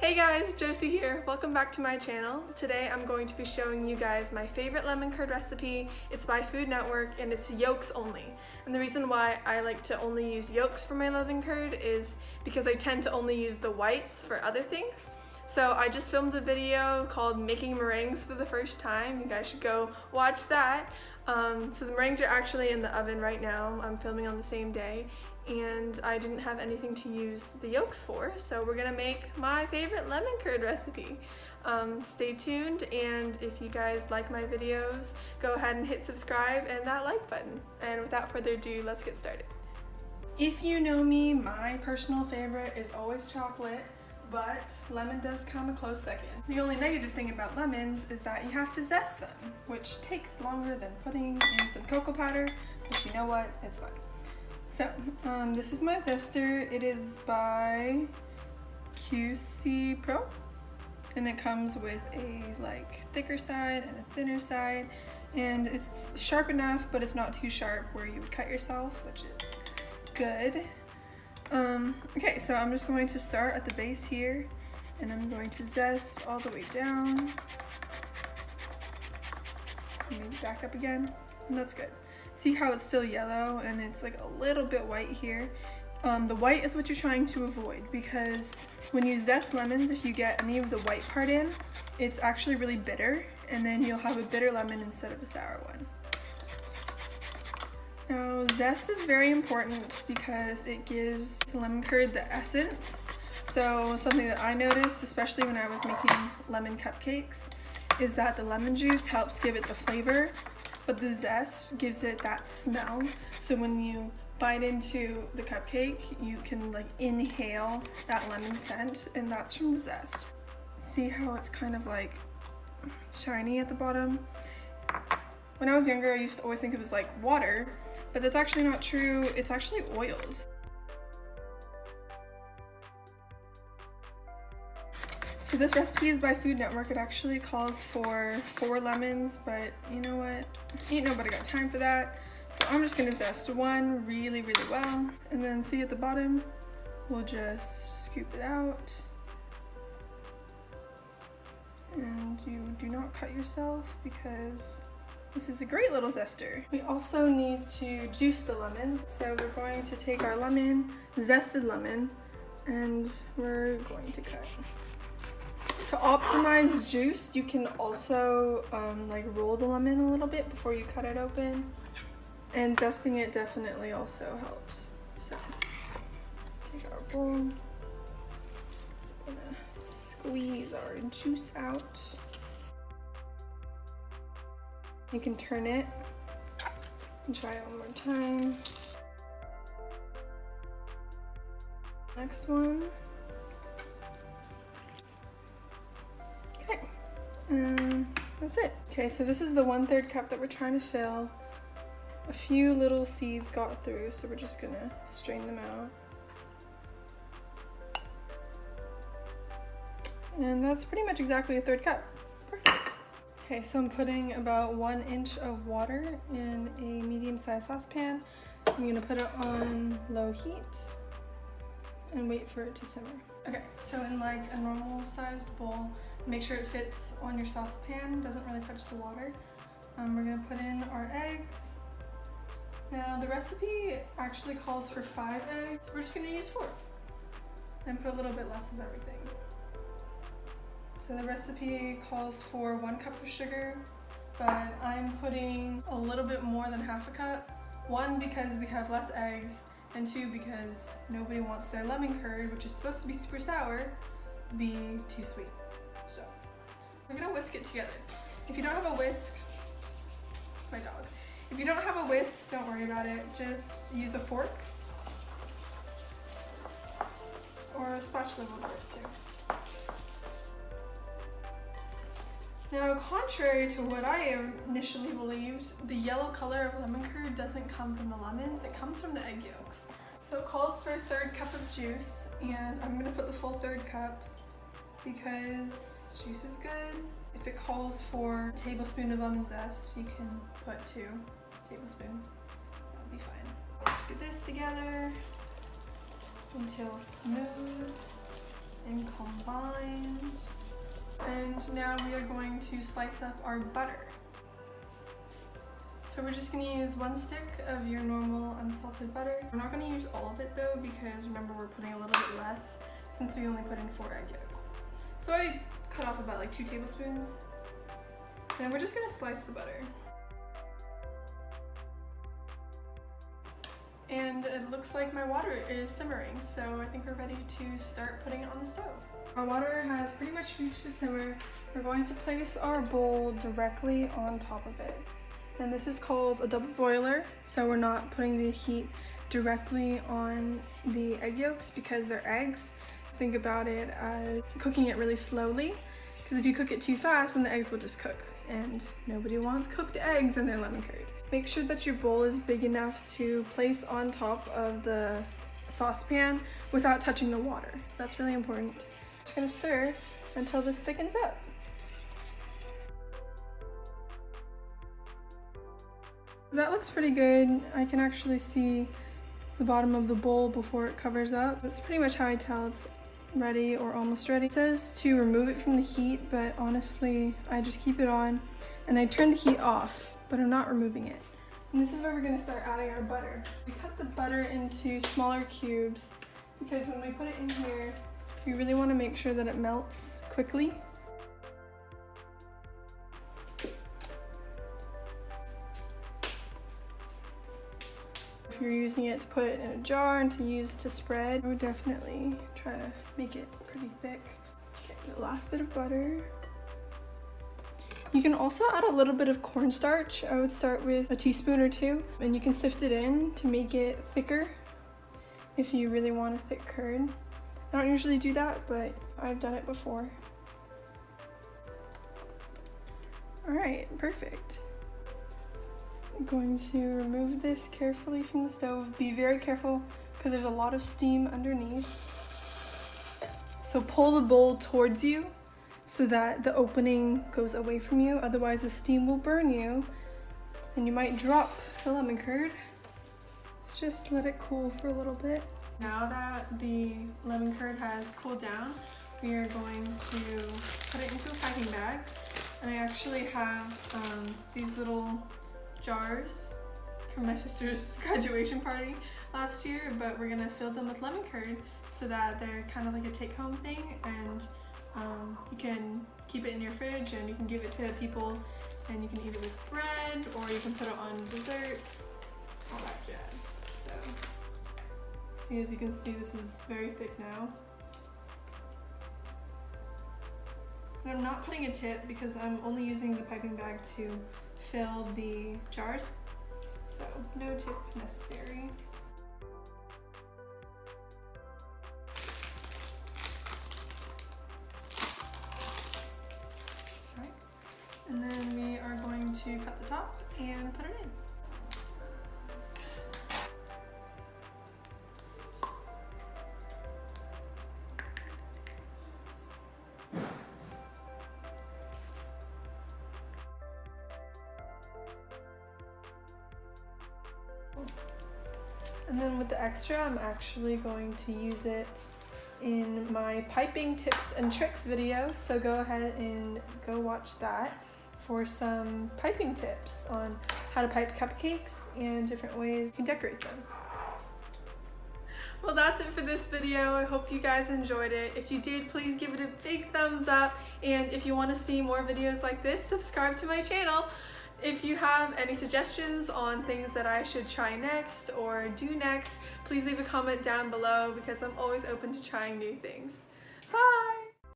Hey guys, Josie here. Welcome back to my channel. Today I'm going to be showing you guys my favorite lemon curd recipe. It's by Food Network and it's yolks only. And the reason why I like to only use yolks for my lemon curd is because I tend to only use the whites for other things. So I just filmed a video called Making Meringues for the first time. You guys should go watch that. So the meringues are actually in the oven right now. I'm filming on the same day and I didn't have anything to use the yolks for, so we're gonna make my favorite lemon curd recipe. Stay tuned, and if you guys like my videos, go ahead and hit subscribe and that like button. And without further ado, let's get started. If you know me, my personal favorite is always chocolate, but lemon does come a close second. The only negative thing about lemons is that you have to zest them, which takes longer than putting in some cocoa powder, but you know what, it's fine. So, this is my zester. It is by QC Pro, and it comes with a thicker side and a thinner side, and it's sharp enough, but it's not too sharp where you would cut yourself, which is good. Okay, so I'm just going to start at the base here, and I'm going to zest all the way down. Maybe back up again, and that's good. See how it's still yellow and it's like a little bit white here? The white is what you're trying to avoid, because when you zest lemons, if you get any of the white part in, it's actually really bitter, and then you'll have a bitter lemon instead of a sour one. Now, zest is very important because it gives the lemon curd the essence. So something that I noticed, especially when I was making lemon cupcakes, is that the lemon juice helps give it the flavor, but the zest gives it that smell. So when you bite into the cupcake, you can inhale that lemon scent, and that's from the zest. See how it's kind of shiny at the bottom? When I was younger, I used to always think it was like water, but that's actually not true. It's actually oils. So this recipe is by Food Network. It actually calls for 4 lemons, but you know what? Ain't nobody got time for that. So I'm just gonna zest one really, really well. And then see at the bottom, we'll just scoop it out. And you do not cut yourself because this is a great little zester. We also need to juice the lemons. So we're going to take our lemon, zested lemon, and we're going to cut. To optimize juice, you can also roll the lemon a little bit before you cut it open, and zesting it definitely also helps. So take our bowl, gonna squeeze our juice out. You can turn it and try it one more time. Next one. That's it. Okay, so this is the 1/3 cup that we're trying to fill. A few little seeds got through, so we're just gonna strain them out. And that's pretty much exactly a 1/3 cup. Perfect. Okay, so I'm putting about 1 inch of water in a medium-sized saucepan. I'm gonna put it on low heat and wait for it to simmer. Okay, so in a normal sized bowl, make sure it fits on your saucepan, doesn't really touch the water. We're gonna put in our eggs. Now the recipe actually calls for 5 eggs. We're just gonna use 4 and put a little bit less of everything. So the recipe calls for 1 cup of sugar, but I'm putting a little bit more than half a cup. 1, because we have less eggs, and 2, because nobody wants their lemon curd, which is supposed to be super sour, be too sweet. So we're gonna whisk it together. If you don't have a whisk, it's my dog. If you don't have a whisk, don't worry about it. Just use a fork or a spatula will work too. Now, contrary to what I initially believed, the yellow color of lemon curd doesn't come from the lemons, it comes from the egg yolks. So it calls for a 1/3 cup of juice, and I'm gonna put the full 1/3 cup because juice is good. If it calls for a tablespoon of lemon zest, you can put 2 tablespoons. That'll be fine. Let's get this together until smooth and combined. And now we are going to slice up our butter. So we're just going to use 1 stick of your normal unsalted butter. We're not going to use all of it though, because remember we're putting a little bit less since we only put in 4 egg yolks. So I cut off about like 2 tablespoons. Then we're just going to slice the butter. And it looks like my water is simmering, so I think we're ready to start putting it on the stove. Our water has pretty much reached a simmer. We're going to place our bowl directly on top of it. And this is called a double boiler, so we're not putting the heat directly on the egg yolks because they're eggs. Think about it as cooking it really slowly, because if you cook it too fast, then the eggs will just cook. And nobody wants cooked eggs in their lemon curd. Make sure that your bowl is big enough to place on top of the saucepan without touching the water. That's really important. Just gonna stir until this thickens up. That looks pretty good. I can actually see the bottom of the bowl before it covers up. That's pretty much how I tell it's ready or almost ready. It says to remove it from the heat, but honestly, I just keep it on and I turn the heat off, but I'm not removing it. And this is where we're gonna start adding our butter. We cut the butter into smaller cubes because when we put it in here, we really wanna make sure that it melts quickly. If you're using it to put it in a jar and to use to spread, I would definitely try to make it pretty thick. Okay, the last bit of butter. You can also add a little bit of cornstarch. I would start with a teaspoon or 2, and you can sift it in to make it thicker if you really want a thick curd. I don't usually do that, but I've done it before. All right, perfect. I'm going to remove this carefully from the stove. Be very careful because there's a lot of steam underneath. So pull the bowl towards you so that the opening goes away from you. Otherwise the steam will burn you and you might drop the lemon curd. Let's just let it cool for a little bit. Now that the lemon curd has cooled down, we are going to put it into a piping bag. And I actually have these little jars from my sister's graduation party last year, but we're gonna fill them with lemon curd so that they're kind of like a take-home thing, and you can keep it in your fridge and you can give it to people and you can eat it with bread, or you can put it on desserts, all that jazz. So, see, as you can see, this is very thick now. And I'm not putting a tip because I'm only using the piping bag to fill the jars, so no tip necessary. Alright, and then we are going to cut the top and put it in. And then with the extra, I'm actually going to use it in my piping tips and tricks video. So go ahead and go watch that for some piping tips on how to pipe cupcakes and different ways you can decorate them. Well, that's it for this video. I hope you guys enjoyed it. If you did, please give it a big thumbs up. And if you want to see more videos like this, subscribe to my channel. If you have any suggestions on things that I should try next or do next, please leave a comment down below because I'm always open to trying new things. Bye!